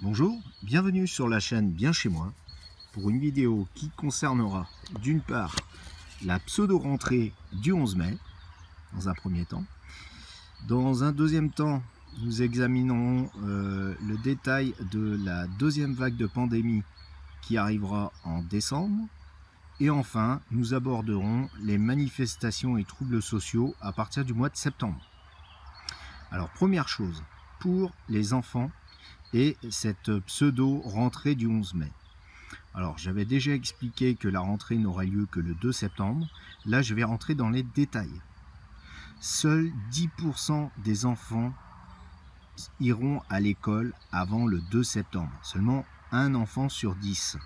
Bonjour, bienvenue sur la chaîne Bien Chez Moi pour une vidéo qui concernera d'une part la pseudo-rentrée du 11 mai dans un premier temps. Dans un deuxième temps, nous examinerons le détail de la deuxième vague de pandémie qui arrivera en décembre. Et enfin, nous aborderons les manifestations et troubles sociaux à partir du mois de septembre. Alors, première chose, pour les enfants et cette pseudo-rentrée du 11 mai. Alors, j'avais déjà expliqué que la rentrée n'aura lieu que le 2 septembre. Là, je vais rentrer dans les détails. Seuls 10% des enfants iront à l'école avant le 2 septembre. Seulement un enfant sur 10.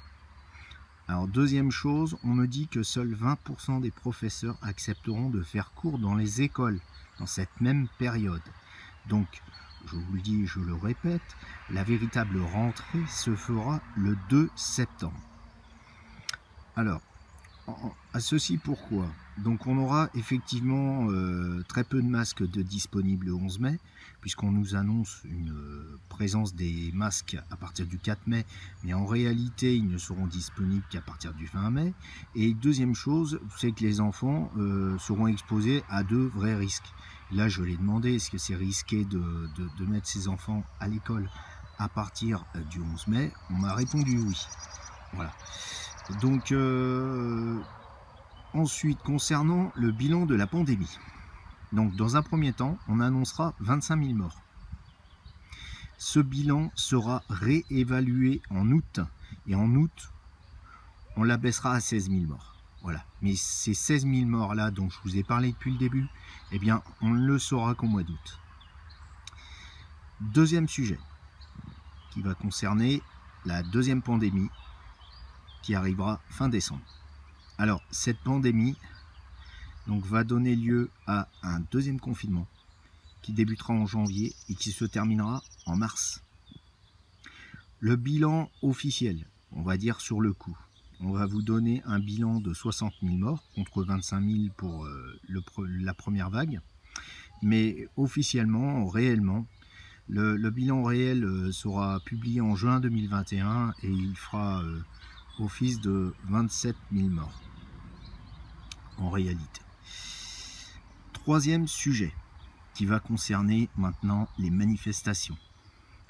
Alors, deuxième chose, on me dit que seuls 20% des professeurs accepteront de faire cours dans les écoles dans cette même période. Donc, je vous le dis et je le répète, la véritable rentrée se fera le 2 septembre. Alors, à ceci pourquoi? Donc on aura effectivement très peu de masques disponibles le 11 mai, puisqu'on nous annonce une présence des masques à partir du 4 mai, mais en réalité ils ne seront disponibles qu'à partir du 20 mai. Et deuxième chose, c'est que les enfants seront exposés à de vrais risques. Là je l'ai demandé, est-ce que c'est risqué de mettre ces enfants à l'école à partir du 11 mai? On m'a répondu oui. Voilà. Donc ensuite, concernant le bilan de la pandémie, donc dans un premier temps, on annoncera 25 000 morts. Ce bilan sera réévalué en août, et en août, on l'abaissera à 16 000 morts. Voilà. Mais ces 16 000 morts-là dont je vous ai parlé depuis le début, eh bien, on ne le saura qu'au mois d'août. Deuxième sujet, qui va concerner la deuxième pandémie, qui arrivera fin décembre. Alors, cette pandémie donc, va donner lieu à un deuxième confinement qui débutera en janvier et qui se terminera en mars. Le bilan officiel, on va dire sur le coup, on va vous donner un bilan de 60 000 morts contre 25 000 pour la première vague. Mais officiellement, réellement, le bilan réel sera publié en juin 2021 et il fera office de 27 000 morts en réalité. Troisième sujet qui va concerner maintenant les manifestations.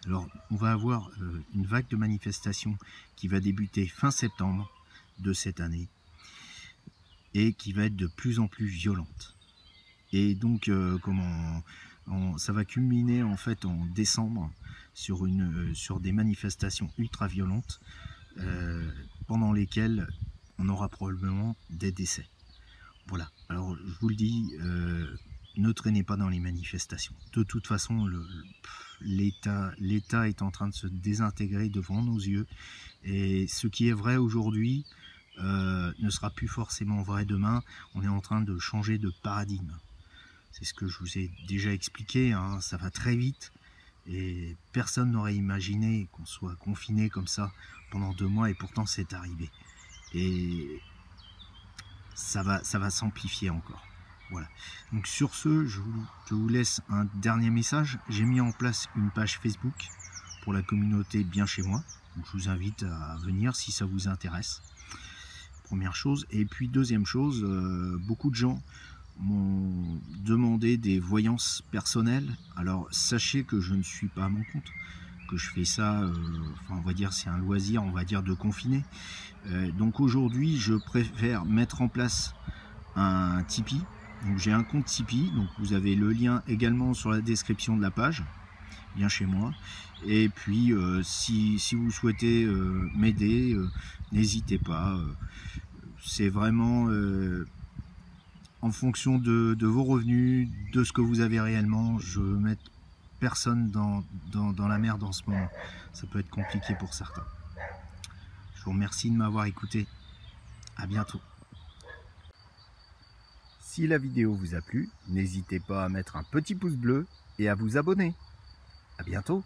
Alors on va avoir une vague de manifestations qui va débuter fin septembre de cette année et qui va être de plus en plus violente. Et donc ça va culminer en fait en décembre sur des manifestations ultra violentes pendant lesquelles on aura probablement des décès. Voilà, alors je vous le dis, ne traînez pas dans les manifestations. De toute façon, l'État est en train de se désintégrer devant nos yeux. Et ce qui est vrai aujourd'hui ne sera plus forcément vrai demain. On est en train de changer de paradigme. C'est ce que je vous ai déjà expliqué, hein, ça va très vite. Et personne n'aurait imaginé qu'on soit confiné comme ça pendant 2 mois et pourtant c'est arrivé. Et ça va s'amplifier encore. Voilà. Donc sur ce, je vous laisse un dernier message. J'ai mis en place une page Facebook pour la communauté Bien Chez Moi. Donc je vous invite à venir si ça vous intéresse. Première chose. Et puis deuxième chose, beaucoup de gens m'ont demandé des voyances personnelles. Alors sachez que je ne suis pas à mon compte, que je fais ça, enfin, on va dire c'est un loisir, on va dire de confiner. Donc aujourd'hui je préfère mettre en place un Tipeee. Donc j'ai un compte Tipeee, donc vous avez le lien également sur la description de la page, Bien Chez Moi. Et puis si vous souhaitez m'aider, n'hésitez pas. C'est vraiment en fonction de vos revenus, de ce que vous avez réellement. Je veux mettre personne dans la merde en ce moment. Ça peut être compliqué pour certains. Je vous remercie de m'avoir écouté. À bientôt. Si la vidéo vous a plu, n'hésitez pas à mettre un petit pouce bleu et à vous abonner. À bientôt.